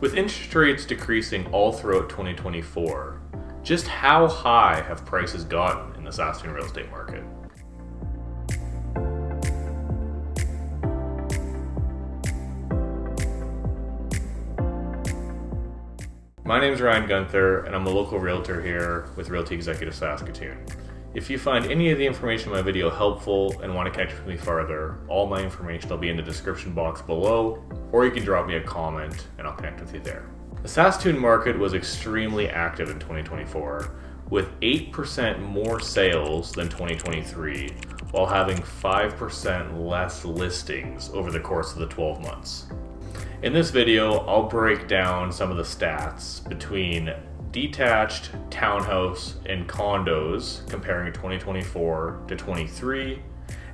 With interest rates decreasing all throughout 2024, just how high have prices gotten in the Saskatoon real estate market? My name is Ryan Guenther, and I'm a local realtor here with Realty Executives Saskatoon. If you find any of the information in my video helpful and want to connect with me further, all my information will be in the description box below, or you can drop me a comment and I'll connect with you there. The Saskatoon market was extremely active in 2024, with 8% more sales than 2023, while having 5% less listings over the course of the 12 months. In this video, I'll break down some of the stats between detached, townhouse, and condos comparing 2024 to 23,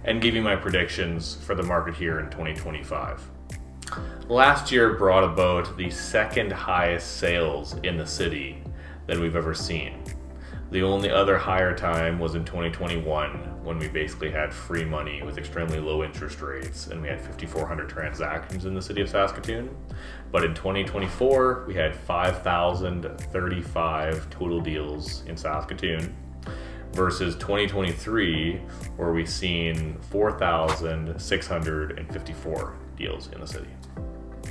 and give you my predictions for the market here in 2025. Last year brought about the second highest sales in the city that we've ever seen. The only other higher time was in 2021, when we basically had free money with extremely low interest rates, and we had 5,400 transactions in the city of Saskatoon. But in 2024, we had 5,035 total deals in Saskatoon, versus 2023, where we've seen 4,654 deals in the city.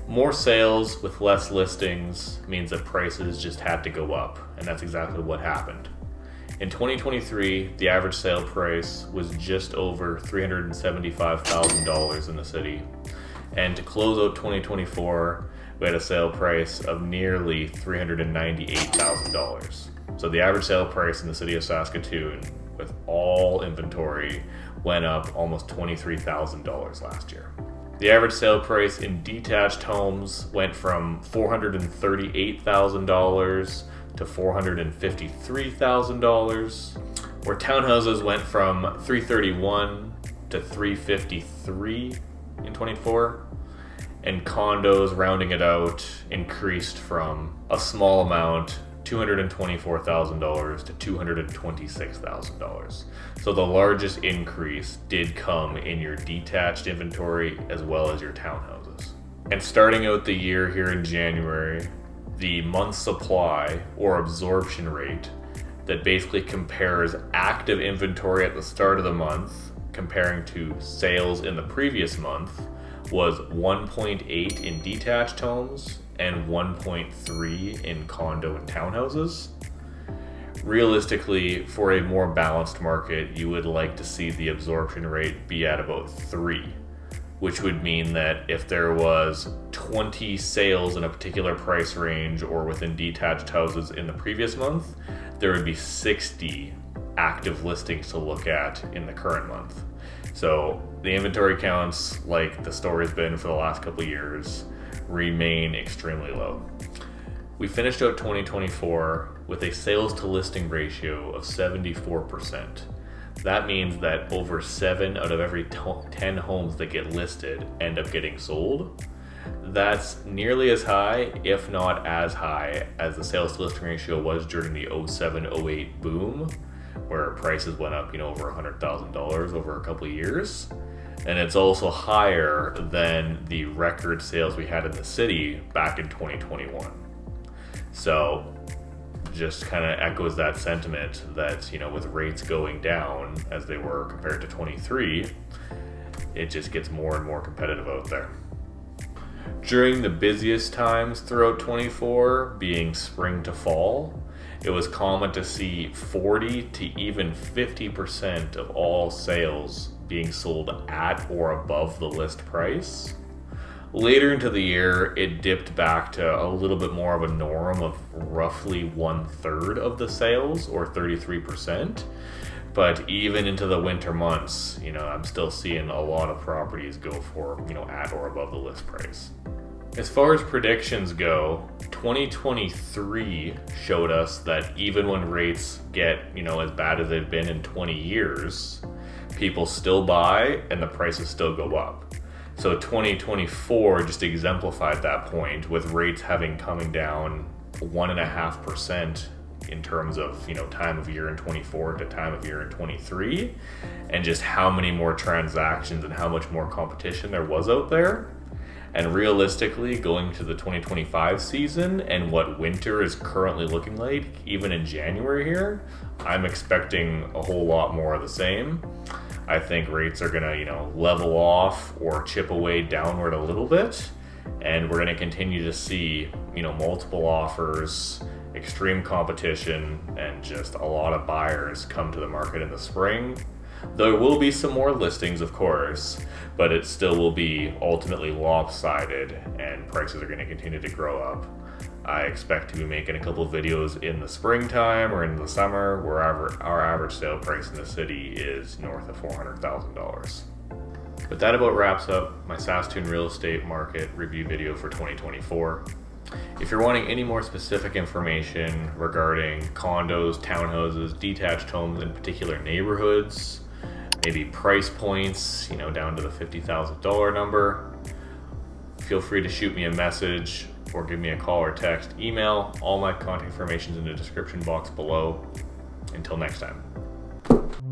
More sales with less listings means that prices just had to go up, and that's exactly what happened. In 2023, the average sale price was just over $375,000 in the city. And to close out 2024, we had a sale price of nearly $398,000. So the average sale price in the city of Saskatoon, with all inventory, went up almost $23,000 last year. The average sale price in detached homes went from $438,000 to $453,000, where townhouses went from $331,000 to $353,000 in 24, and condos, rounding it out, increased from a small amount, $224,000 to $226,000. So the largest increase did come in your detached inventory as well as your townhouses. And starting out the year here in January, the month supply or absorption rate that basically compares active inventory at the start of the month comparing to sales in the previous month was 1.8 in detached homes and 1.3 in condo and townhouses. Realistically, for a more balanced market, you would like to see the absorption rate be at about 3, which would mean that if there was 20 sales in a particular price range or within detached houses in the previous month, there would be 60 active listings to look at in the current month. So the inventory counts, like the story's been for the last couple of years, remain extremely low. We finished out 2024 with a sales to listing ratio of 74%. That means that over 7 out of every 10 homes that get listed end up getting sold. That's nearly as high, if not as high, as the sales to listing ratio was during the 07-08 boom, where prices went up, over $100,000 over a couple of years. And it's also higher than the record sales we had in the city back in 2021. So just kind of echoes that sentiment that, with rates going down as they were compared to 23, it just gets more and more competitive out there. During the busiest times throughout 24, being spring to fall, it was common to see 40 to even 50% of all sales being sold at or above the list price. Later into the year, it dipped back to a little bit more of a norm of roughly 1/3 of the sales, or 33%. But even into the winter months, I'm still seeing a lot of properties go for, at or above the list price. As far as predictions go, 2023 showed us that even when rates get, as bad as they've been in 20 years, people still buy and the prices still go up. So 2024 just exemplified that point, with rates coming down 1.5% in terms of, time of year in 24 to time of year in 23, and just how many more transactions and how much more competition there was out there. And realistically, going to the 2025 season and what winter is currently looking like, even in January here, I'm expecting a whole lot more of the same. I think rates are gonna, level off or chip away downward a little bit, and we're gonna continue to see, multiple offers, extreme competition, and just a lot of buyers come to the market in the spring. There will be some more listings, of course, but it still will be ultimately lopsided and prices are going to continue to grow up. I expect to be making a couple of videos in the springtime or in the summer where our average sale price in the city is north of $400,000. But that about wraps up my Saskatoon real estate market review video for 2024. If you're wanting any more specific information regarding condos, townhouses, detached homes in particular neighborhoods, maybe price points, down to the $50,000 number, feel free to shoot me a message or give me a call or text, email. All my contact information is in the description box below. Until next time.